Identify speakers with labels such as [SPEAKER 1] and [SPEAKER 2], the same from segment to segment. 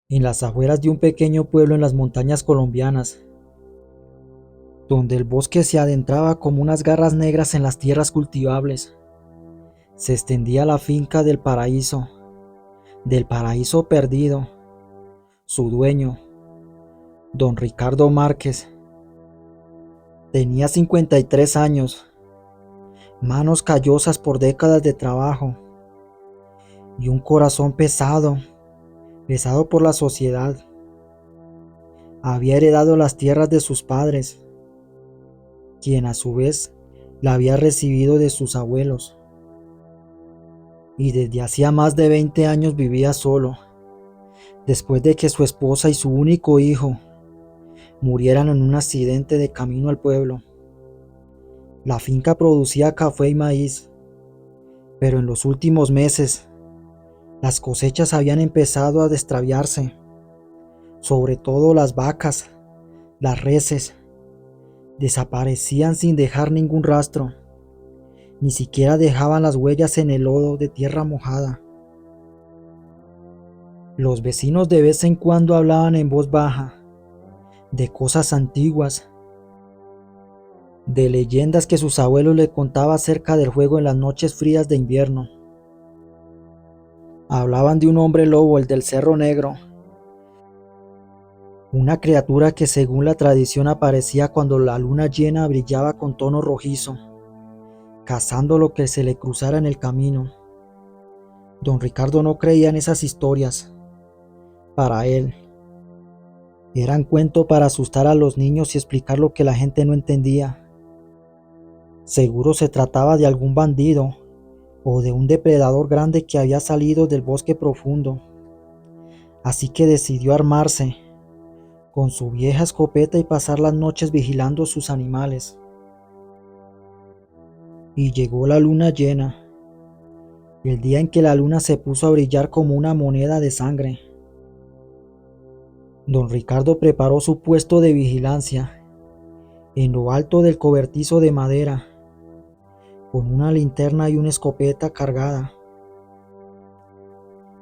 [SPEAKER 1] En las afueras de un pequeño pueblo en las montañas colombianas, donde el bosque se adentraba como unas garras negras en las tierras cultivables, se extendía la finca del paraíso perdido. Su dueño, don Ricardo Márquez, tenía 53 años, manos callosas por décadas de trabajo y un corazón pesado por la sociedad. Había heredado las tierras de sus padres, quien a su vez la había recibido de sus abuelos, y desde hacía más de 20 años vivía solo, después de que su esposa y su único hijo murieran en un accidente de camino al pueblo. La finca producía café y maíz, pero en los últimos meses las cosechas habían empezado a extraviarse, sobre todo las vacas, las reses, desaparecían sin dejar ningún rastro, ni siquiera dejaban las huellas en el lodo de tierra mojada. Los vecinos de vez en cuando hablaban en voz baja de cosas antiguas, de leyendas que sus abuelos le contaban acerca del fuego en las noches frías de invierno. Hablaban de un hombre lobo, el del Cerro Negro, una criatura que según la tradición aparecía cuando la luna llena brillaba con tono rojizo, cazando lo que se le cruzara en el camino. Don Ricardo no creía en esas historias. Para él, eran cuentos para asustar a los niños y explicar lo que la gente no entendía. Seguro se trataba de algún bandido o de un depredador grande que había salido del bosque profundo. Así que decidió armarse con su vieja escopeta y pasar las noches vigilando sus animales. Y llegó la luna llena, el día en que la luna se puso a brillar como una moneda de sangre. Don Ricardo preparó su puesto de vigilancia en lo alto del cobertizo de madera, con una linterna y una escopeta cargada.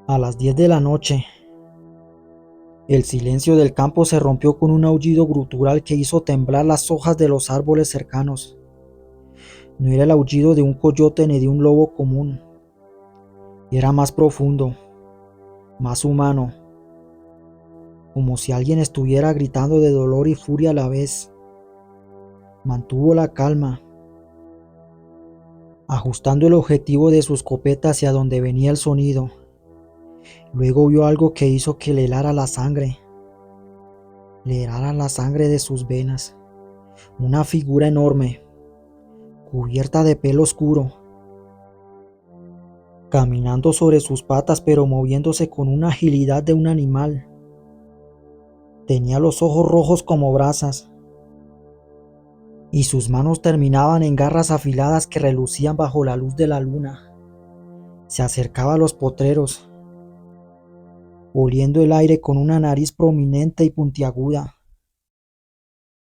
[SPEAKER 1] A las 10 de la noche, el silencio del campo se rompió con un aullido gutural que hizo temblar las hojas de los árboles cercanos. No era el aullido de un coyote ni de un lobo común. Era más profundo, más humano, como si alguien estuviera gritando de dolor y furia a la vez. Mantuvo la calma, ajustando el objetivo de su escopeta hacia donde venía el sonido. Luego vio algo que hizo que le helara la sangre de sus venas. Una figura enorme, cubierta de pelo oscuro, caminando sobre sus patas pero moviéndose con una agilidad de un animal. Tenía los ojos rojos como brasas, y sus manos terminaban en garras afiladas que relucían bajo la luz de la luna. Se acercaba a los potreros, oliendo el aire con una nariz prominente y puntiaguda.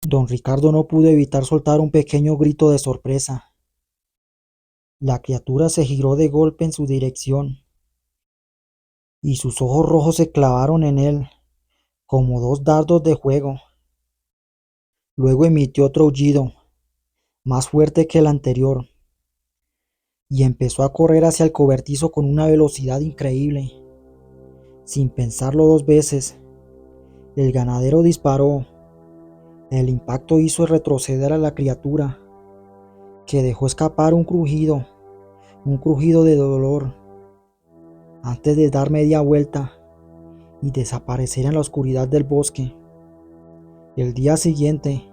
[SPEAKER 1] Don Ricardo no pudo evitar soltar un pequeño grito de sorpresa. La criatura se giró de golpe en su dirección, y sus ojos rojos se clavaron en él como dos dardos de fuego. Luego emitió otro aullido, más fuerte que el anterior, y empezó a correr hacia el cobertizo con una velocidad increíble. Sin pensarlo dos veces, el ganadero disparó. El impacto hizo retroceder a la criatura, que dejó escapar un crujido de dolor, antes de dar media vuelta y desaparecer en la oscuridad del bosque. El día siguiente,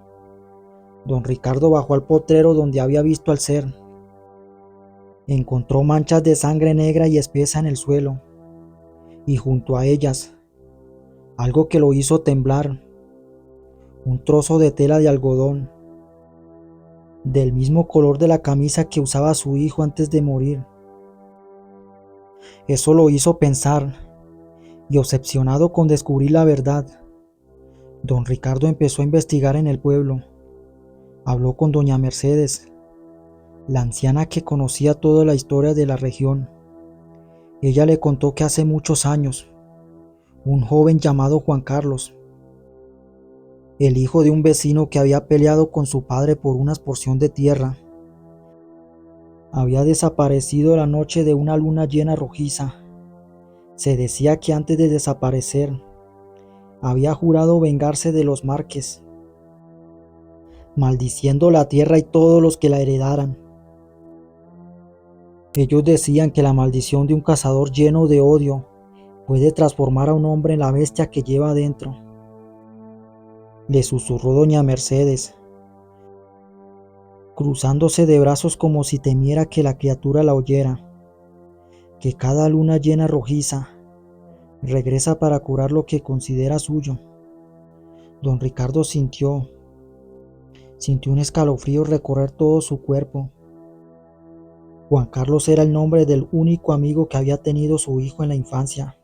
[SPEAKER 1] don Ricardo bajó al potrero donde había visto al ser. Encontró manchas de sangre negra y espesa en el suelo, y junto a ellas, algo que lo hizo temblar, un trozo de tela de algodón, del mismo color de la camisa que usaba su hijo antes de morir. Eso lo hizo pensar y obsesionado con descubrir la verdad, don Ricardo empezó a investigar en el pueblo. Habló con doña Mercedes, la anciana que conocía toda la historia de la región. Ella le contó que hace muchos años, un joven llamado Juan Carlos, el hijo de un vecino que había peleado con su padre por una porción de tierra, había desaparecido la noche de una luna llena rojiza. Se decía que antes de desaparecer, había jurado vengarse de los Márquez, maldiciendo la tierra y todos los que la heredaran. Ellos decían que la maldición de un cazador lleno de odio puede transformar a un hombre en la bestia que lleva adentro. Le susurró doña Mercedes, cruzándose de brazos como si temiera que la criatura la oyera, que cada luna llena rojiza regresa para curar lo que considera suyo. Don Ricardo sintió un escalofrío recorrer todo su cuerpo. Juan Carlos era el nombre del único amigo que había tenido su hijo en la infancia.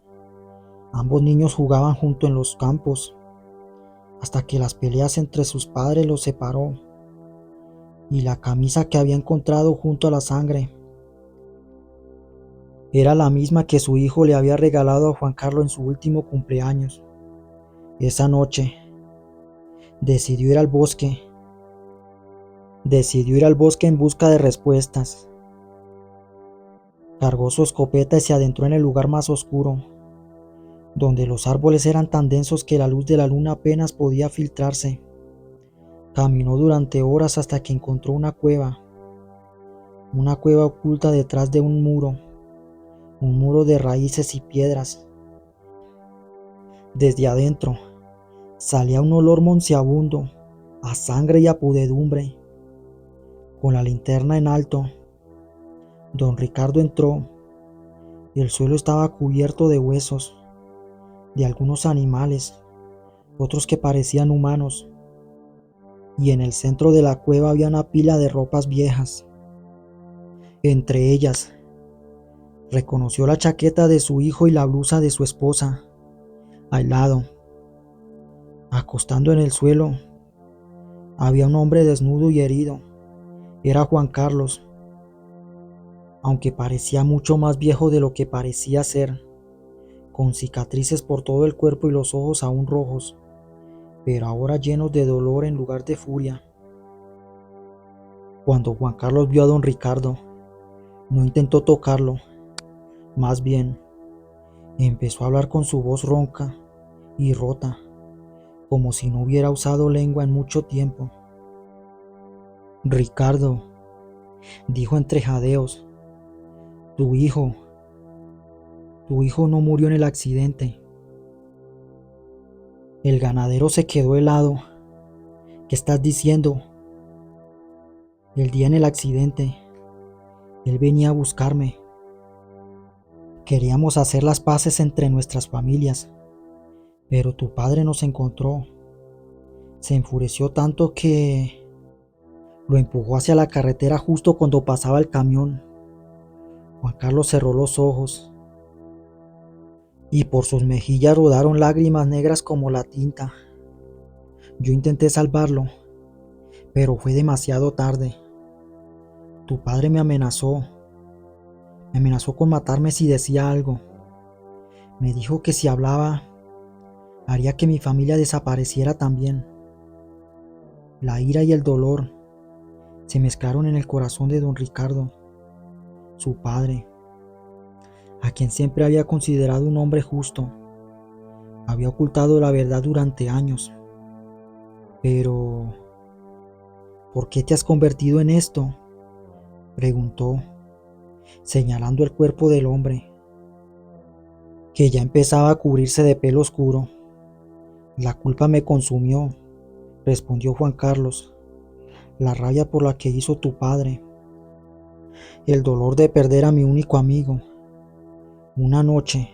[SPEAKER 1] Ambos niños jugaban junto en los campos, hasta que las peleas entre sus padres los separó, y la camisa que había encontrado junto a la sangre era la misma que su hijo le había regalado a Juan Carlos en su último cumpleaños. Esa noche decidió ir al bosque en busca de respuestas. Cargó su escopeta y se adentró en el lugar más oscuro, donde los árboles eran tan densos que la luz de la luna apenas podía filtrarse. Caminó durante horas hasta que encontró una cueva oculta detrás de un muro de raíces y piedras. Desde adentro salía un olor nauseabundo, a sangre y a pudredumbre. Con la linterna en alto, don Ricardo entró. El suelo estaba cubierto de huesos, de algunos animales, otros que parecían humanos, y en el centro de la cueva había una pila de ropas viejas. Entre ellas, reconoció la chaqueta de su hijo y la blusa de su esposa. Al lado, acostando en el suelo, había un hombre desnudo y herido. Era Juan Carlos, aunque parecía mucho más viejo de lo que parecía ser, con cicatrices por todo el cuerpo y los ojos aún rojos, pero ahora llenos de dolor en lugar de furia. Cuando Juan Carlos vio a don Ricardo, no intentó tocarlo, más bien empezó a hablar con su voz ronca y rota, como si no hubiera usado lengua en mucho tiempo. Ricardo, dijo entre jadeos, tu hijo no murió en el accidente. El ganadero se quedó helado. ¿Qué estás diciendo? El día en el accidente, él venía a buscarme. Queríamos hacer las paces entre nuestras familias, pero tu padre nos encontró. Se enfureció tanto que lo empujó hacia la carretera justo cuando pasaba el camión. Juan Carlos cerró los ojos y por sus mejillas rodaron lágrimas negras como la tinta. Yo intenté salvarlo, pero fue demasiado tarde. Tu padre me amenazó con matarme si decía algo. Me dijo que si hablaba, haría que mi familia desapareciera también. La ira y el dolor se mezclaron en el corazón de don Ricardo, su padre, a quien siempre había considerado un hombre justo. Había ocultado la verdad durante años. Pero, ¿por qué te has convertido en esto?, preguntó, señalando el cuerpo del hombre, que ya empezaba a cubrirse de pelo oscuro. La culpa me consumió, respondió Juan Carlos. La rabia por la que hizo tu padre. El dolor de perder a mi único amigo. Una noche,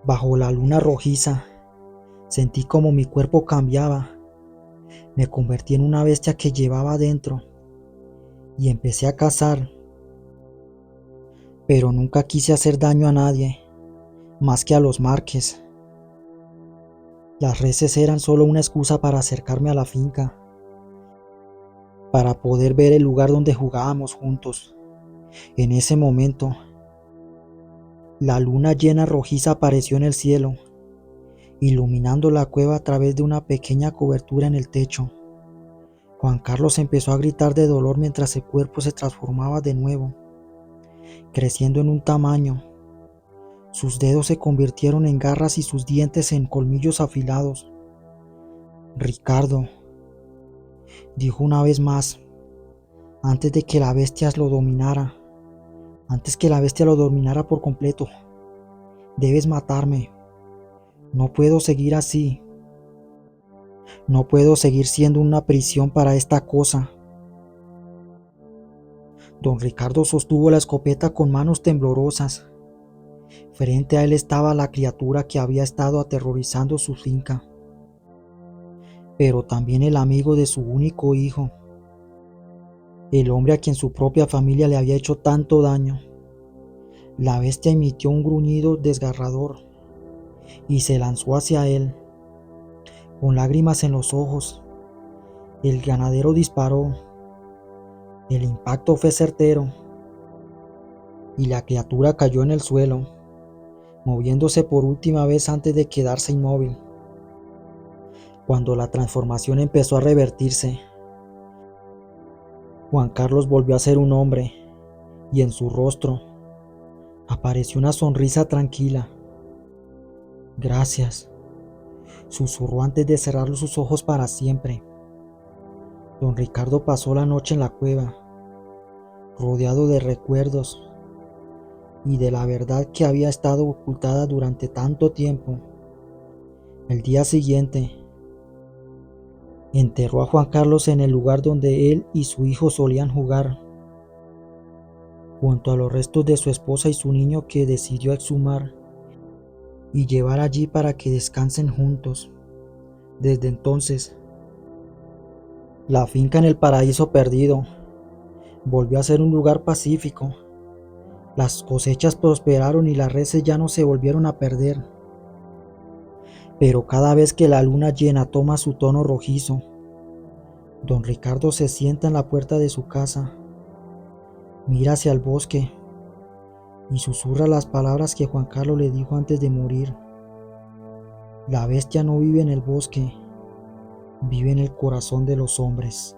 [SPEAKER 1] bajo la luna rojiza, sentí como mi cuerpo cambiaba. Me convertí en una bestia que llevaba dentro y empecé a cazar. Pero nunca quise hacer daño a nadie. más que a los Márquez. Las reses eran solo una excusa para acercarme a la finca, para poder ver el lugar donde jugábamos juntos. En ese momento, la luna llena rojiza apareció en el cielo, iluminando la cueva a través de una pequeña cobertura en el techo. Juan Carlos empezó a gritar de dolor mientras el cuerpo se transformaba de nuevo, creciendo en un tamaño. Sus dedos se convirtieron en garras y sus dientes en colmillos afilados. Ricardo, dijo una vez más, antes de que la bestia lo dominara, antes que la bestia lo dominara por completo, debes matarme. No puedo seguir así. No puedo seguir siendo una prisión para esta cosa. Don Ricardo sostuvo la escopeta con manos temblorosas. Frente a él estaba la criatura que había estado aterrorizando su finca, pero también el amigo de su único hijo, el hombre a quien su propia familia le había hecho tanto daño. La bestia emitió un gruñido desgarrador y se lanzó hacia él, con lágrimas en los ojos. El ganadero disparó. El impacto fue certero y la criatura cayó en el suelo, moviéndose por última vez antes de quedarse inmóvil. Cuando la transformación empezó a revertirse, Juan Carlos volvió a ser un hombre y en su rostro apareció una sonrisa tranquila. Gracias, susurró antes de cerrar sus ojos para siempre. Don Ricardo pasó la noche en la cueva, rodeado de recuerdos y de la verdad que había estado ocultada durante tanto tiempo. El día siguiente, enterró a Juan Carlos en el lugar donde él y su hijo solían jugar, junto a los restos de su esposa y su niño que decidió exhumar y llevar allí para que descansen juntos. Desde entonces, la finca en el paraíso perdido volvió a ser un lugar pacífico. Las cosechas prosperaron y las reses ya no se volvieron a perder. Pero cada vez que la luna llena toma su tono rojizo, don Ricardo se sienta en la puerta de su casa, mira hacia el bosque y susurra las palabras que Juan Carlos le dijo antes de morir. La bestia no vive en el bosque, vive en el corazón de los hombres.